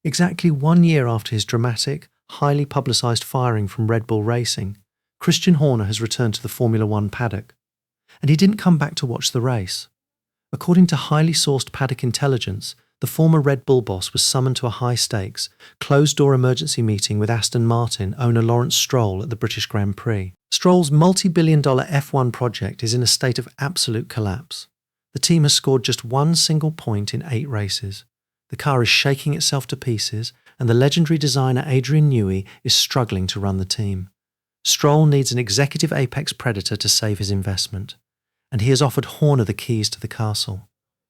Exactly 1 year after his dramatic, highly publicised firing from Red Bull Racing, Christian Horner has returned to the Formula One paddock. And he didn't come back to watch the race. According to highly sourced paddock intelligence, the former Red Bull boss was summoned to a high-stakes, closed-door emergency meeting with Aston Martin owner Lawrence Stroll at the British Grand Prix. Stroll's multi-billion-dollar F1 project is in a state of absolute collapse. The team has scored just one single point in 8 races. The car is shaking itself to pieces, and the legendary designer Adrian Newey is struggling to run the team. Stroll needs an executive apex predator to save his investment, and he has offered Horner the keys to the castle.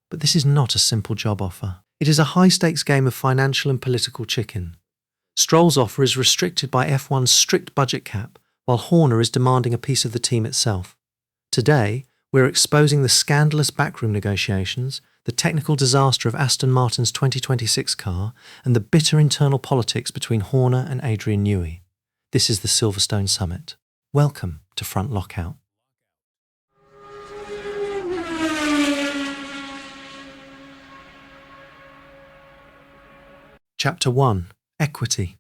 But this is not a simple job offer. It is a high-stakes game of financial and political chicken. Stroll's offer is restricted by F1's strict budget cap, while Horner is demanding a piece of the team itself. Today, we're exposing the scandalous backroom negotiations, the technical disaster of Aston Martin's 2026 car, and the bitter internal politics between Horner and Adrian Newey. This is the Silverstone Summit. Welcome to Front Lockout. Chapter 1. Equity.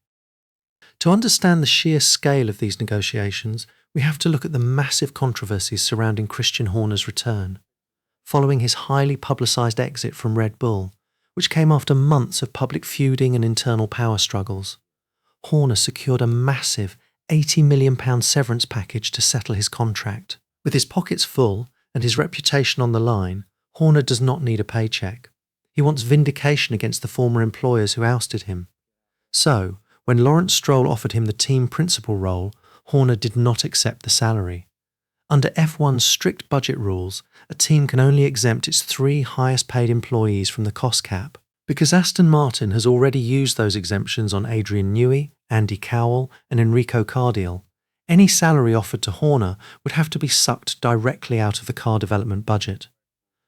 To understand the sheer scale of these negotiations, we have to look at the massive controversies surrounding Christian Horner's return, following his highly publicised exit from Red Bull, which came after months of public feuding and internal power struggles. Horner secured a massive £80 million severance package to settle his contract. With his pockets full and his reputation on the line, Horner does not need a paycheck. He wants vindication against the former employers who ousted him. So, when Lawrence Stroll offered him the team principal role, Horner did not accept the salary. Under F1's strict budget rules, a team can only exempt its 3 highest paid employees from the cost cap. Because Aston Martin has already used those exemptions on Adrian Newey, Andy Cowell and Enrico Cardiel, any salary offered to Horner would have to be sucked directly out of the car development budget.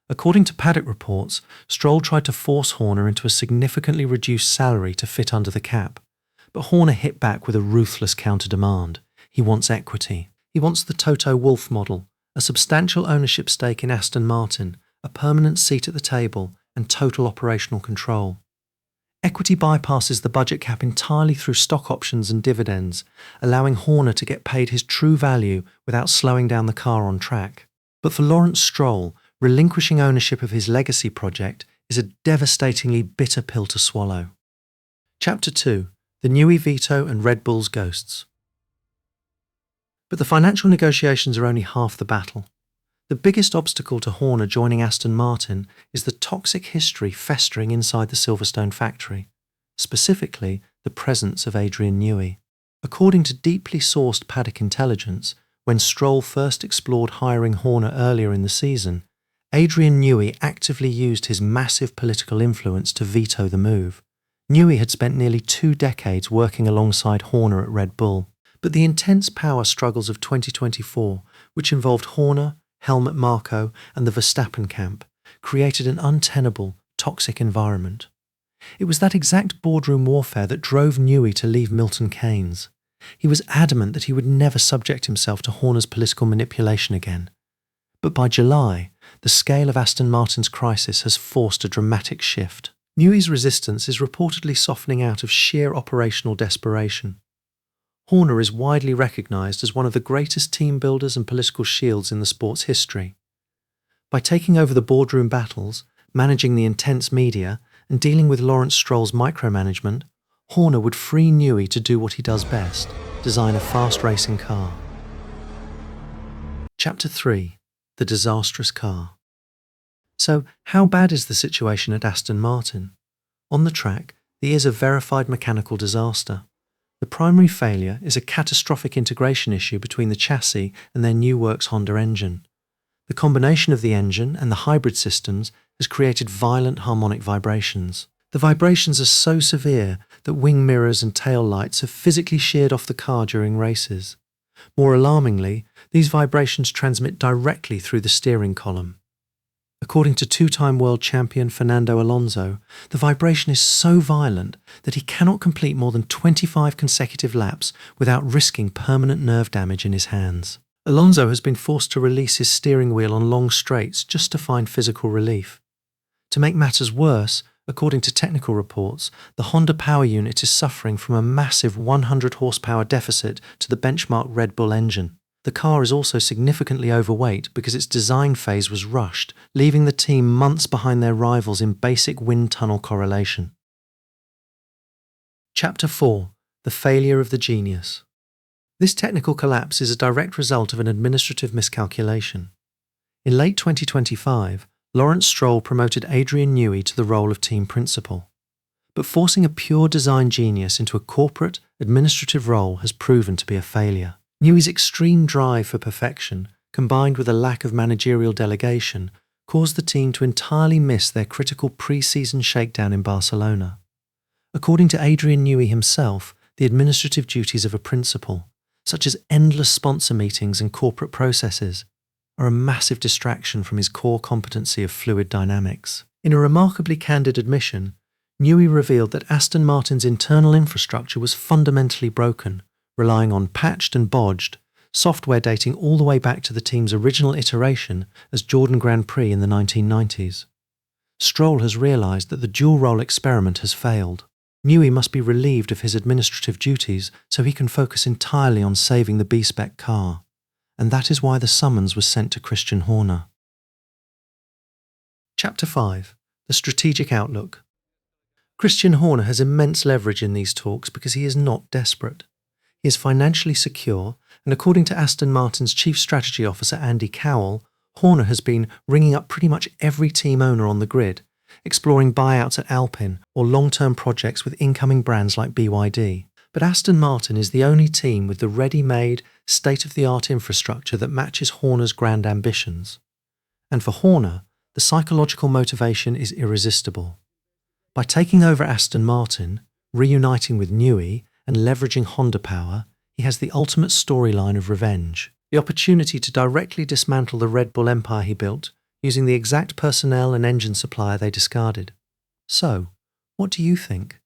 According to paddock reports, Stroll tried to force Horner into a significantly reduced salary to fit under the cap, but Horner hit back with a ruthless counter-demand. He wants equity. He wants the Toto Wolff model, a substantial ownership stake in Aston Martin, a permanent seat at the table, and total operational control. Equity bypasses the budget cap entirely through stock options and dividends, allowing Horner to get paid his true value without slowing down the car on track. But for Lawrence Stroll, relinquishing ownership of his legacy project is a devastatingly bitter pill to swallow. Chapter 2. The Newey veto and Red Bull's ghosts. But the financial negotiations are only half the battle. The biggest obstacle to Horner joining Aston Martin is the toxic history festering inside the Silverstone factory, specifically the presence of Adrian Newey. According to deeply sourced paddock intelligence, when Stroll first explored hiring Horner earlier in the season, Adrian Newey actively used his massive political influence to veto the move. Newey had spent nearly 2 decades working alongside Horner at Red Bull, but the intense power struggles of 2024, which involved Horner, Helmut Marko and the Verstappen camp, created an untenable, toxic environment. It was that exact boardroom warfare that drove Newey to leave Milton Keynes. He was adamant that he would never subject himself to Horner's political manipulation again. But by July, the scale of Aston Martin's crisis has forced a dramatic shift. Newey's resistance is reportedly softening out of sheer operational desperation. Horner is widely recognised as one of the greatest team builders and political shields in the sport's history. By taking over the boardroom battles, managing the intense media, and dealing with Lawrence Stroll's micromanagement, Horner would free Newey to do what he does best, design a fast racing car. Chapter 3. The disastrous car. So, how bad is the situation at Aston Martin? On the track, there is a verified mechanical disaster. The primary failure is a catastrophic integration issue between the chassis and their new works Honda engine. The combination of the engine and the hybrid systems has created violent harmonic vibrations. The vibrations are so severe that wing mirrors and tail lights have physically sheared off the car during races. More alarmingly, these vibrations transmit directly through the steering column. According to 2-time world champion Fernando Alonso, the vibration is so violent that he cannot complete more than 25 consecutive laps without risking permanent nerve damage in his hands. Alonso has been forced to release his steering wheel on long straights just to find physical relief. To make matters worse, According to technical reports, the Honda power unit is suffering from a massive 100 horsepower deficit to the benchmark Red Bull engine. The car is also significantly overweight because its design phase was rushed, leaving the team months behind their rivals in basic wind tunnel correlation. Chapter 4. The Failure of the Genius. This technical collapse is a direct result of an administrative miscalculation. In late 2025, Lawrence Stroll promoted Adrian Newey to the role of team principal. But forcing a pure design genius into a corporate, administrative role has proven to be a failure. Newey's extreme drive for perfection, combined with a lack of managerial delegation, caused the team to entirely miss their critical pre-season shakedown in Barcelona. According to Adrian Newey himself, the administrative duties of a principal, such as endless sponsor meetings and corporate processes, are a massive distraction from his core competency of fluid dynamics. In a remarkably candid admission, Newey revealed that Aston Martin's internal infrastructure was fundamentally broken, relying on patched and bodged software dating all the way back to the team's original iteration as Jordan Grand Prix in the 1990s. Stroll has realised that the dual-role experiment has failed. Newey must be relieved of his administrative duties so he can focus entirely on saving the B-spec car. And that is why the summons was sent to Christian Horner. Chapter 5. The Strategic Outlook. Christian Horner has immense leverage in these talks because he is not desperate. He is financially secure, and according to Aston Martin's Chief Strategy Officer Andy Cowell, Horner has been ringing up pretty much every team owner on the grid, exploring buyouts at Alpine or long-term projects with incoming brands like BYD. But Aston Martin is the only team with the ready-made, state-of-the-art infrastructure that matches Horner's grand ambitions. And for Horner, the psychological motivation is irresistible. By taking over Aston Martin, reuniting with Newey, and leveraging Honda power, he has the ultimate storyline of revenge. The opportunity to directly dismantle the Red Bull empire he built, using the exact personnel and engine supplier they discarded. So, what do you think?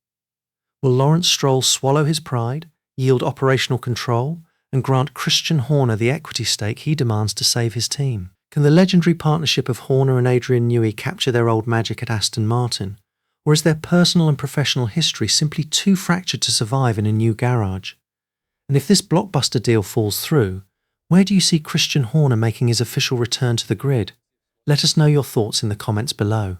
Will Lawrence Stroll swallow his pride, yield operational control, and grant Christian Horner the equity stake he demands to save his team? Can the legendary partnership of Horner and Adrian Newey capture their old magic at Aston Martin? Or is their personal and professional history simply too fractured to survive in a new garage? And if this blockbuster deal falls through, where do you see Christian Horner making his official return to the grid? Let us know your thoughts in the comments below.